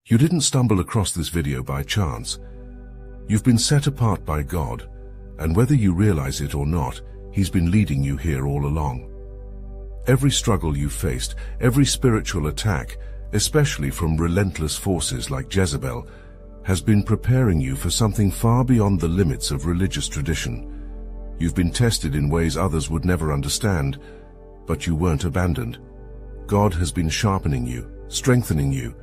You didn't stumble across this video by chance. You've been set apart by God, and whether you realize it or not, He's been leading you here all along. Every struggle you've faced, every spiritual attack, especially from relentless forces like Jezebel, has been preparing you for something far beyond the limits of religious tradition. You've been tested in ways others would never understand, but you weren't abandoned. God has been sharpening you, strengthening you,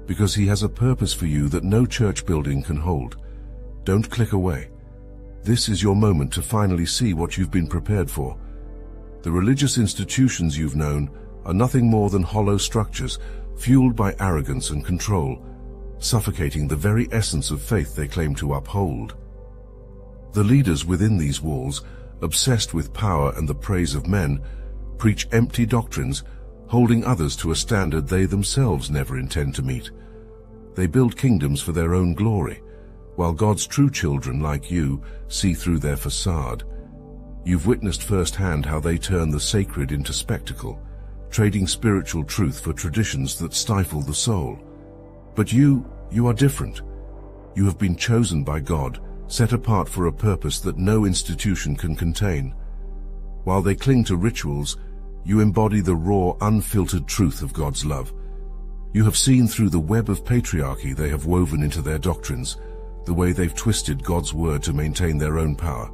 because He has a purpose for you that no church building can hold. Don't click away. This is your moment to finally see what you've been prepared for. The religious institutions you've known are nothing more than hollow structures, fueled by arrogance and control, suffocating the very essence of faith they claim to uphold. The leaders within these walls, obsessed with power and the praise of men, preach empty doctrines, holding others to a standard they themselves never intend to meet. They build kingdoms for their own glory, while God's true children like you see through their facade. You've witnessed firsthand how they turn the sacred into spectacle, trading spiritual truth for traditions that stifle the soul. But you are different. You have been chosen by God, set apart for a purpose that no institution can contain. While they cling to rituals, you embody the raw, unfiltered truth of God's love. You have seen through the web of patriarchy they have woven into their doctrines, the way they've twisted God's word to maintain their own power.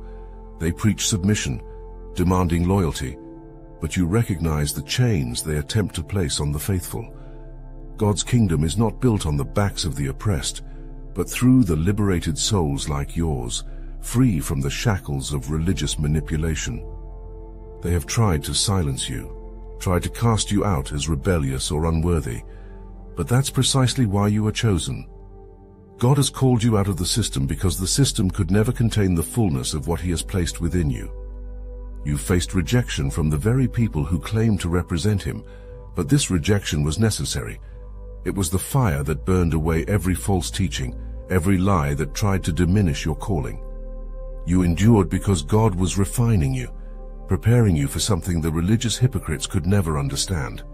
They preach submission, demanding loyalty, but you recognize the chains they attempt to place on the faithful. God's kingdom is not built on the backs of the oppressed, but through the liberated souls like yours, free from the shackles of religious manipulation. They have tried to silence you, tried to cast you out as rebellious or unworthy, but that's precisely why you are chosen. God has called you out of the system because the system could never contain the fullness of what He has placed within you. You've faced rejection from the very people who claim to represent Him, but this rejection was necessary. It was the fire that burned away every false teaching, every lie that tried to diminish your calling. You endured because God was refining you, preparing you for something the religious hypocrites could never understand.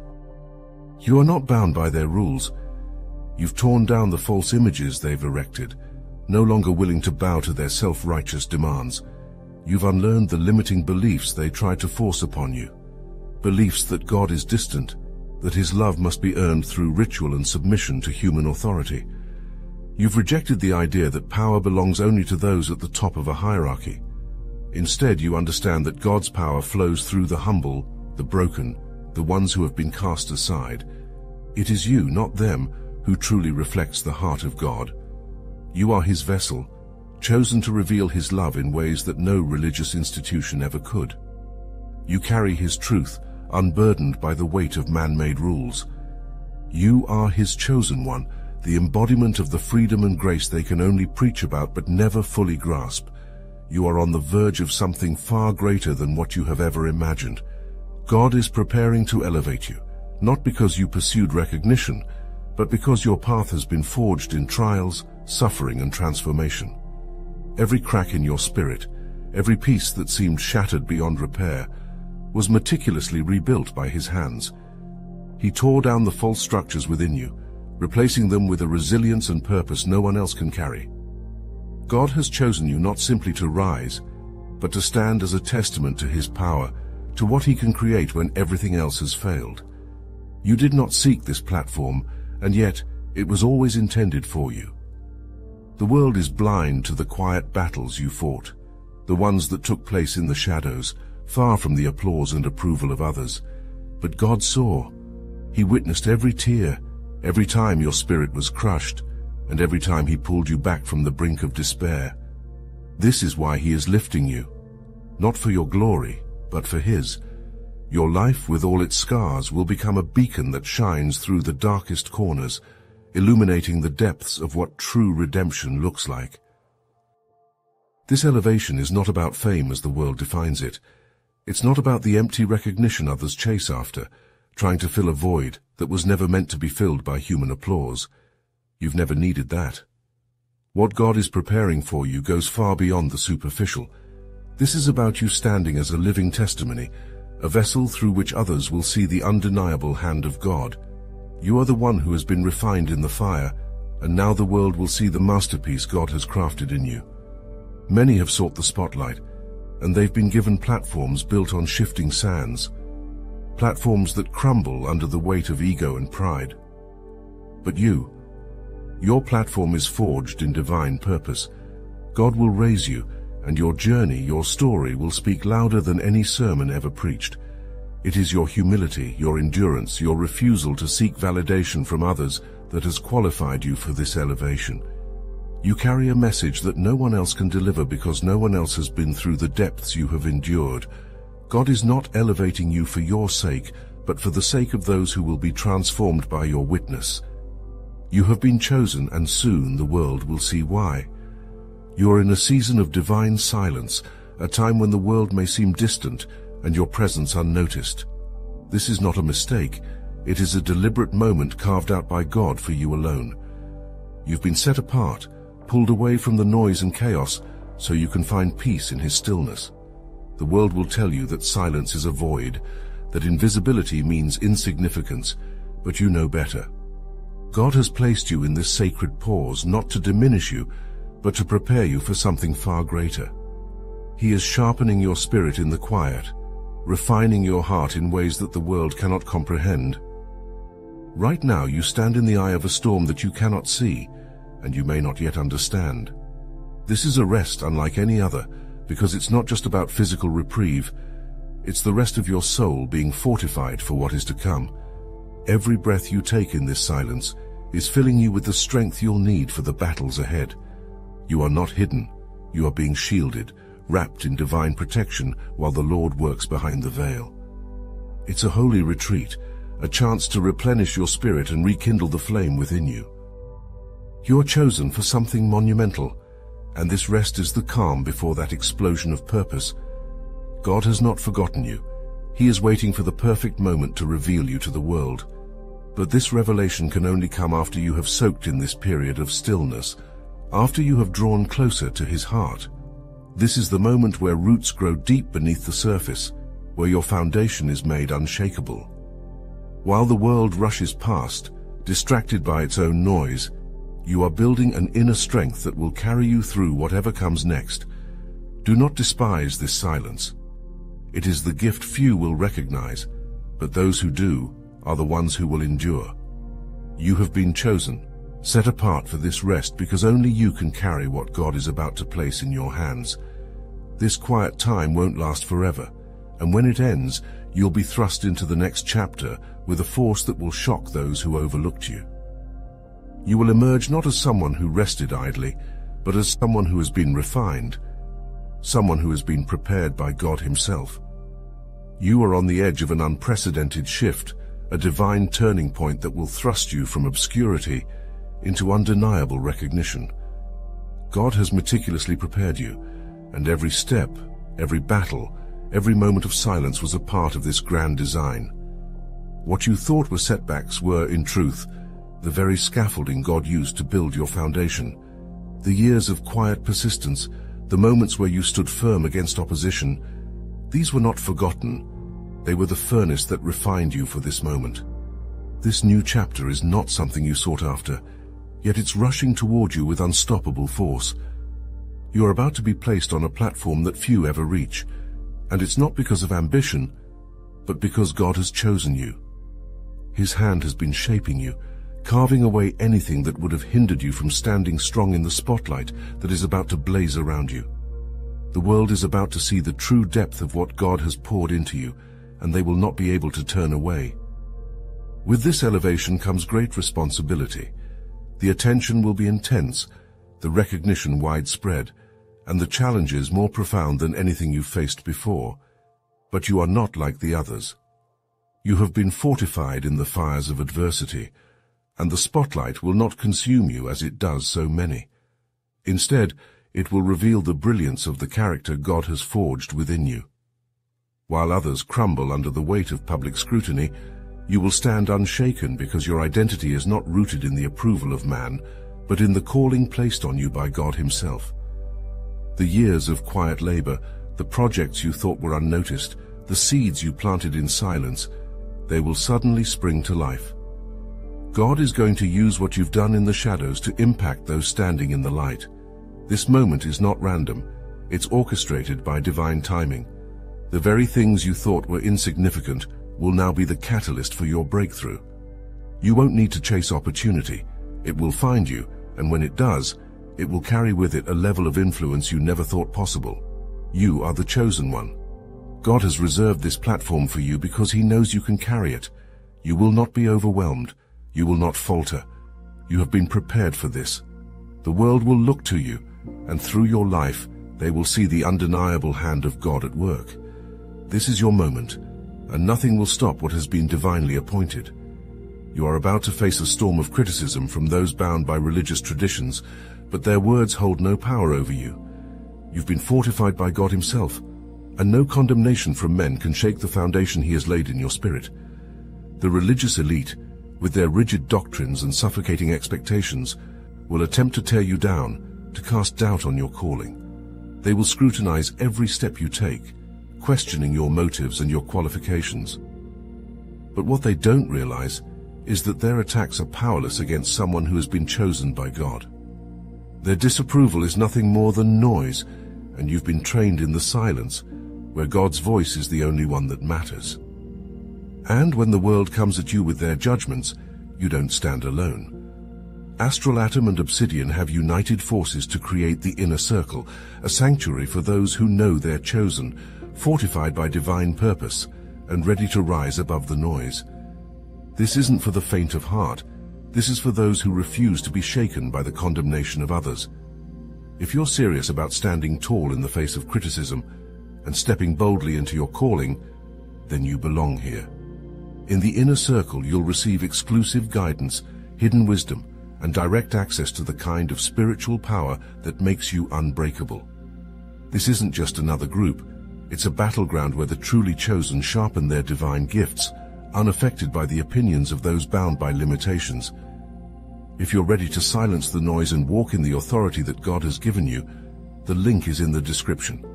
You are not bound by their rules. You've torn down the false images they've erected, no longer willing to bow to their self-righteous demands. You've unlearned the limiting beliefs they tried to force upon you, beliefs that God is distant, that His love must be earned through ritual and submission to human authority. You've rejected the idea that power belongs only to those at the top of a hierarchy. Instead, you understand that God's power flows through the humble, the broken, the ones who have been cast aside. It is you, not them, who truly reflects the heart of God. You are His vessel, chosen to reveal His love in ways that no religious institution ever could. You carry His truth, unburdened by the weight of man-made rules. You are His chosen one, the embodiment of the freedom and grace they can only preach about but never fully grasp. You are on the verge of something far greater than what you have ever imagined. God is preparing to elevate you, not because you pursued recognition, but because your path has been forged in trials, suffering, and transformation. Every crack in your spirit, every piece that seemed shattered beyond repair, was meticulously rebuilt by His hands. He tore down the false structures within you, replacing them with a resilience and purpose no one else can carry. God has chosen you not simply to rise, but to stand as a testament to His power, to what He can create when everything else has failed. You did not seek this platform, and yet it was always intended for you. The world is blind to the quiet battles you fought, the ones that took place in the shadows, far from the applause and approval of others. But God saw. He witnessed every tear, every time your spirit was crushed, and every time He pulled you back from the brink of despair. This is why He is lifting you, not for your glory, but for His. Your life, with all its scars, will become a beacon that shines through the darkest corners, illuminating the depths of what true redemption looks like. This elevation is not about fame as the world defines it. It's not about the empty recognition others chase after, trying to fill a void that was never meant to be filled by human applause. You've never needed that. What God is preparing for you goes far beyond the superficial. This is about you standing as a living testimony, a vessel through which others will see the undeniable hand of God. You are the one who has been refined in the fire, and now the world will see the masterpiece God has crafted in you. Many have sought the spotlight, and they've been given platforms built on shifting sands, platforms that crumble under the weight of ego and pride. But your platform is forged in divine purpose. God will raise you, and your journey, your story, will speak louder than any sermon ever preached. It is your humility, your endurance, your refusal to seek validation from others that has qualified you for this elevation. You carry a message that no one else can deliver because no one else has been through the depths you have endured. God is not elevating you for your sake, but for the sake of those who will be transformed by your witness. You have been chosen, and soon the world will see why. You are in a season of divine silence, a time when the world may seem distant and your presence unnoticed. This is not a mistake. It is a deliberate moment carved out by God for you alone. You've been set apart, pulled away from the noise and chaos, so you can find peace in His stillness. The world will tell you that silence is a void, that invisibility means insignificance, but you know better. God has placed you in this sacred pause not to diminish you, but to prepare you for something far greater. He is sharpening your spirit in the quiet, refining your heart in ways that the world cannot comprehend. Right now you stand in the eye of a storm that you cannot see, and you may not yet understand. This is a rest unlike any other, because it's not just about physical reprieve. It's the rest of your soul being fortified for what is to come. Every breath you take in this silence is filling you with the strength you'll need for the battles ahead. You are not hidden. You are being shielded, wrapped in divine protection while the Lord works behind the veil. It's a holy retreat, a chance to replenish your spirit and rekindle the flame within you. You're chosen for something monumental, and this rest is the calm before that explosion of purpose. God has not forgotten you. He is waiting for the perfect moment to reveal you to the world. But this revelation can only come after you have soaked in this period of stillness, after you have drawn closer to His heart. This is the moment where roots grow deep beneath the surface, where your foundation is made unshakable. While the world rushes past, distracted by its own noise, you are building an inner strength that will carry you through whatever comes next. Do not despise this silence. It is the gift few will recognize, but those who do are the ones who will endure. You have been chosen, set apart for this rest because only you can carry what God is about to place in your hands. This quiet time won't last forever, and when it ends, you'll be thrust into the next chapter with a force that will shock those who overlooked you. You will emerge not as someone who rested idly, but as someone who has been refined, someone who has been prepared by God Himself. You are on the edge of an unprecedented shift, a divine turning point that will thrust you from obscurity into undeniable recognition. God has meticulously prepared you, and every step, every battle, every moment of silence was a part of this grand design. What you thought were setbacks were, in truth, the very scaffolding God used to build your foundation. The years of quiet persistence, the moments where you stood firm against opposition, these were not forgotten. They were the furnace that refined you for this moment. This new chapter is not something you sought after, yet it's rushing toward you with unstoppable force. You are about to be placed on a platform that few ever reach, and it's not because of ambition, but because God has chosen you. His hand has been shaping you, carving away anything that would have hindered you from standing strong in the spotlight that is about to blaze around you. The world is about to see the true depth of what God has poured into you, and they will not be able to turn away. With this elevation comes great responsibility. The attention will be intense, the recognition widespread, and the challenges more profound than anything you've faced before. But you are not like the others. You have been fortified in the fires of adversity, and the spotlight will not consume you as it does so many. Instead, it will reveal the brilliance of the character God has forged within you. While others crumble under the weight of public scrutiny, you will stand unshaken because your identity is not rooted in the approval of man, but in the calling placed on you by God Himself. The years of quiet labor, the projects you thought were unnoticed, the seeds you planted in silence, they will suddenly spring to life. God is going to use what you've done in the shadows to impact those standing in the light. This moment is not random. It's orchestrated by divine timing. The very things you thought were insignificant will now be the catalyst for your breakthrough. You won't need to chase opportunity. It will find you, and when it does, it will carry with it a level of influence you never thought possible. You are the chosen one. God has reserved this platform for you because He knows you can carry it. You will not be overwhelmed. You will not falter. You have been prepared for this. The world will look to you, and through your life, they will see the undeniable hand of God at work. This is your moment, and nothing will stop what has been divinely appointed. You are about to face a storm of criticism from those bound by religious traditions, but their words hold no power over you. You've been fortified by God Himself, and no condemnation from men can shake the foundation He has laid in your spirit. The religious elite, with their rigid doctrines and suffocating expectations, will attempt to tear you down, to cast doubt on your calling. They will scrutinize every step you take, questioning your motives and your qualifications. But what they don't realize is that their attacks are powerless against someone who has been chosen by God. Their disapproval is nothing more than noise, and you've been trained in the silence, where God's voice is the only one that matters. And when the world comes at you with their judgments, you don't stand alone. Astral Atom and Obsidian have united forces to create the inner circle, a sanctuary for those who know they're chosen, fortified by divine purpose, and ready to rise above the noise. This isn't for the faint of heart. This is for those who refuse to be shaken by the condemnation of others. If you're serious about standing tall in the face of criticism and stepping boldly into your calling, then you belong here. In the inner circle, you'll receive exclusive guidance, hidden wisdom, and direct access to the kind of spiritual power that makes you unbreakable. This isn't just another group. It's a battleground where the truly chosen sharpen their divine gifts, unaffected by the opinions of those bound by limitations. If you're ready to silence the noise and walk in the authority that God has given you, the link is in the description.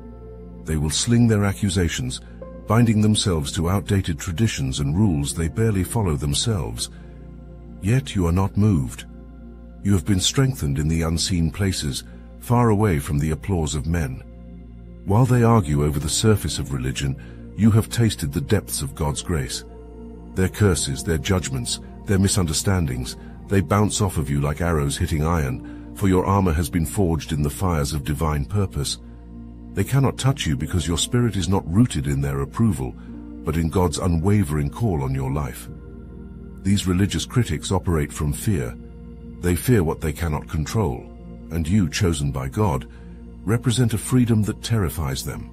They will sling their accusations, binding themselves to outdated traditions and rules they barely follow themselves. Yet you are not moved. You have been strengthened in the unseen places, far away from the applause of men. While they argue over the surface of religion, you have tasted the depths of God's grace. Their curses, their judgments, their misunderstandings, they bounce off of you like arrows hitting iron, for your armor has been forged in the fires of divine purpose. They cannot touch you because your spirit is not rooted in their approval, but in God's unwavering call on your life. These religious critics operate from fear. They fear what they cannot control, and you, chosen by God, represent a freedom that terrifies them.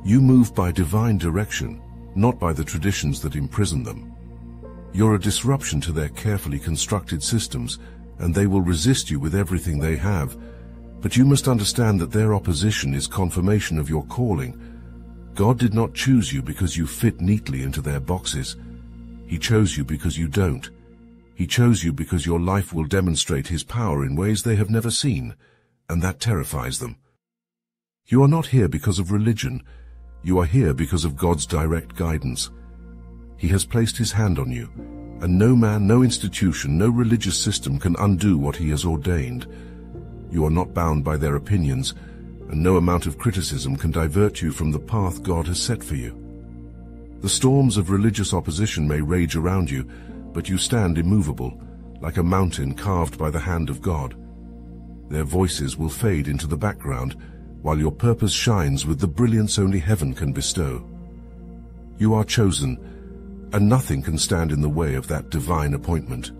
You move by divine direction, not by the traditions that imprison them. You're a disruption to their carefully constructed systems, and they will resist you with everything they have. But you must understand that their opposition is confirmation of your calling. God did not choose you because you fit neatly into their boxes. He chose you because you don't. He chose you because your life will demonstrate His power in ways they have never seen, and that terrifies them. You are not here because of religion. You are here because of God's direct guidance. He has placed His hand on you, and no man, no institution, no religious system can undo what He has ordained. You are not bound by their opinions, and no amount of criticism can divert you from the path God has set for you. The storms of religious opposition may rage around you, but you stand immovable, like a mountain carved by the hand of God. Their voices will fade into the background, while your purpose shines with the brilliance only heaven can bestow. You are chosen, and nothing can stand in the way of that divine appointment.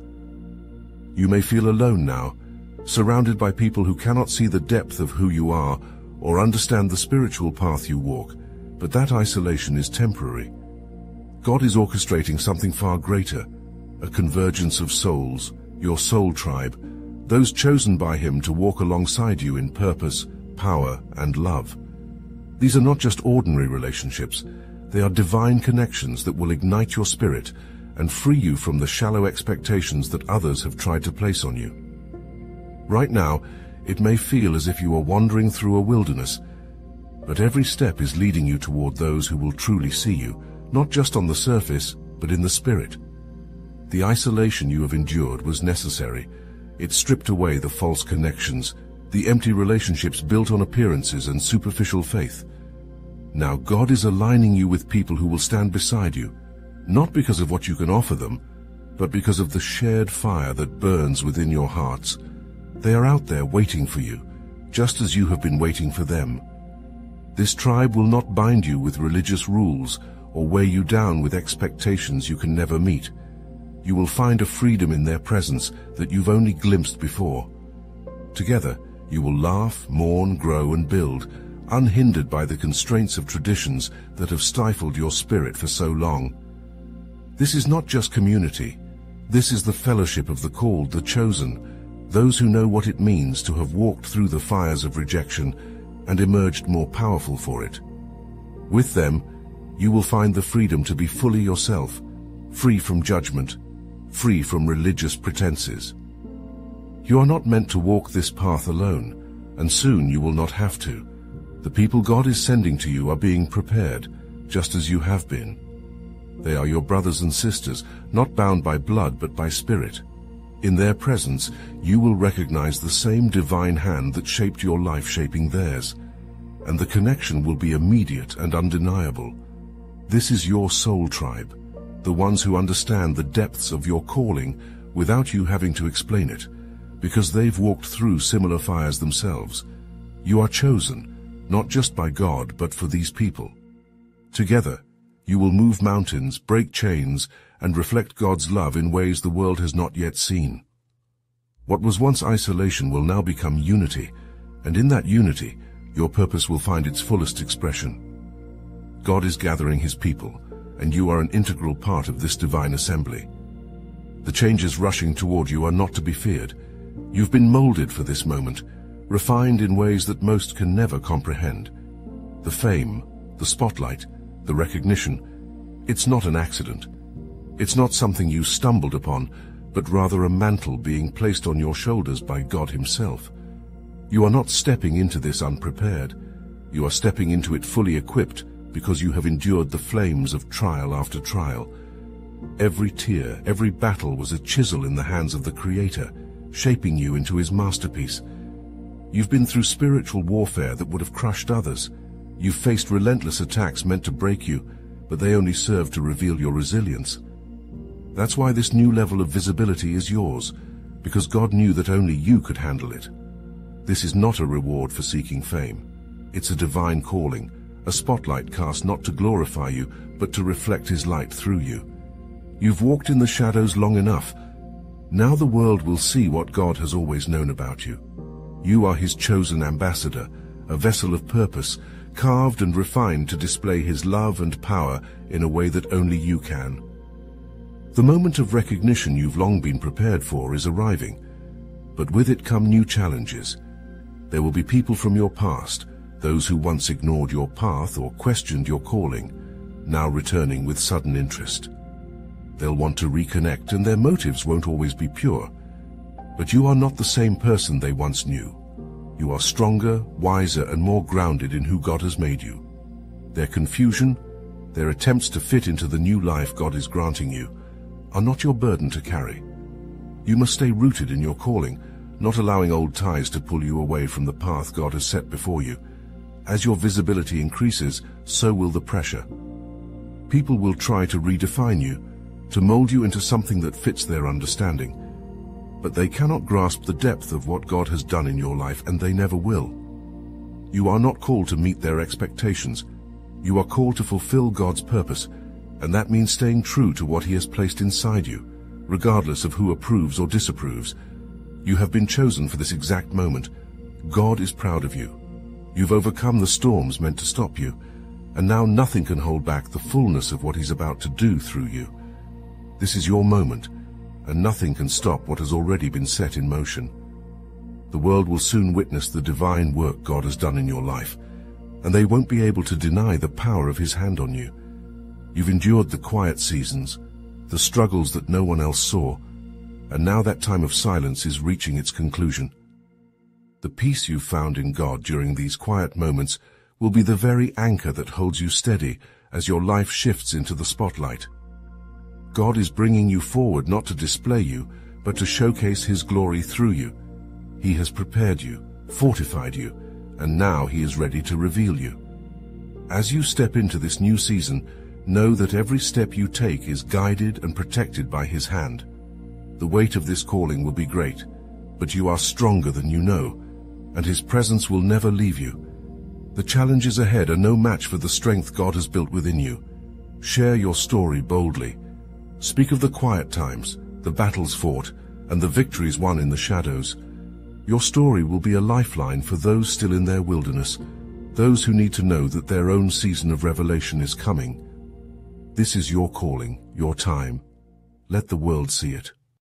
You may feel alone now, surrounded by people who cannot see the depth of who you are or understand the spiritual path you walk, but that isolation is temporary. God is orchestrating something far greater, a convergence of souls, your soul tribe, those chosen by Him to walk alongside you in purpose, power, and love. These are not just ordinary relationships. They are divine connections that will ignite your spirit and free you from the shallow expectations that others have tried to place on you. Right now, it may feel as if you are wandering through a wilderness, but every step is leading you toward those who will truly see you, not just on the surface, but in the spirit. The isolation you have endured was necessary. It stripped away the false connections, the empty relationships built on appearances and superficial faith. Now God is aligning you with people who will stand beside you, not because of what you can offer them, but because of the shared fire that burns within your hearts. They are out there waiting for you, just as you have been waiting for them. This tribe will not bind you with religious rules or weigh you down with expectations you can never meet. You will find a freedom in their presence that you've only glimpsed before. Together, you will laugh, mourn, grow, and build, unhindered by the constraints of traditions that have stifled your spirit for so long. This is not just community. This is the fellowship of the called, the chosen, those who know what it means to have walked through the fires of rejection and emerged more powerful for it. With them, you will find the freedom to be fully yourself, free from judgment, free from religious pretenses. You are not meant to walk this path alone, and soon you will not have to. The people God is sending to you are being prepared, just as you have been. They are your brothers and sisters, not bound by blood but by spirit. In their presence, you will recognize the same divine hand that shaped your life shaping theirs, and the connection will be immediate and undeniable. This is your soul tribe, the ones who understand the depths of your calling without you having to explain it, because they've walked through similar fires themselves. You are chosen, not just by God, but for these people. Together, you will move mountains, break chains, and reflect God's love in ways the world has not yet seen. What was once isolation will now become unity, and in that unity, your purpose will find its fullest expression. God is gathering his people, and you are an integral part of this divine assembly. The changes rushing toward you are not to be feared. You've been molded for this moment, refined in ways that most can never comprehend. The fame, the spotlight, the recognition, it's not an accident. It's not something you stumbled upon, but rather a mantle being placed on your shoulders by God himself. You are not stepping into this unprepared. You are stepping into it fully equipped because you have endured the flames of trial after trial. Every tear, every battle was a chisel in the hands of the Creator, shaping you into his masterpiece. You've been through spiritual warfare that would have crushed others. You've faced relentless attacks meant to break you, but they only serve to reveal your resilience. That's why this new level of visibility is yours, because God knew that only you could handle it. This is not a reward for seeking fame. It's a divine calling, a spotlight cast not to glorify you, but to reflect his light through you. You've walked in the shadows long enough. Now the world will see what God has always known about you. You are his chosen ambassador, a vessel of purpose, carved and refined to display his love and power in a way that only you can. The moment of recognition you've long been prepared for is arriving, but with it come new challenges. There will be people from your past, those who once ignored your path or questioned your calling, now returning with sudden interest. They'll want to reconnect, and their motives won't always be pure. But you are not the same person they once knew. You are stronger, wiser, and more grounded in who God has made you. Their confusion, their attempts to fit into the new life God is granting you, are not your burden to carry. You must stay rooted in your calling, not allowing old ties to pull you away from the path God has set before you. As your visibility increases, so will the pressure. People will try to redefine you, to mold you into something that fits their understanding. But they cannot grasp the depth of what God has done in your life, and they never will. You are not called to meet their expectations. You are called to fulfill God's purpose, and that means staying true to what he has placed inside you, regardless of who approves or disapproves. You have been chosen for this exact moment. God is proud of you. You've overcome the storms meant to stop you, and now nothing can hold back the fullness of what he's about to do through you. This is your moment, and nothing can stop what has already been set in motion. The world will soon witness the divine work God has done in your life, and they won't be able to deny the power of his hand on you. You've endured the quiet seasons, the struggles that no one else saw, and now that time of silence is reaching its conclusion. The peace you've found in God during these quiet moments will be the very anchor that holds you steady as your life shifts into the spotlight. God is bringing you forward not to display you, but to showcase His glory through you. He has prepared you, fortified you, and now He is ready to reveal you. As you step into this new season, know that every step you take is guided and protected by His hand. The weight of this calling will be great, but you are stronger than you know, and His presence will never leave you. The challenges ahead are no match for the strength God has built within you. Share your story boldly. Speak of the quiet times, the battles fought, and the victories won in the shadows. Your story will be a lifeline for those still in their wilderness, those who need to know that their own season of revelation is coming. This is your calling, your time. Let the world see it.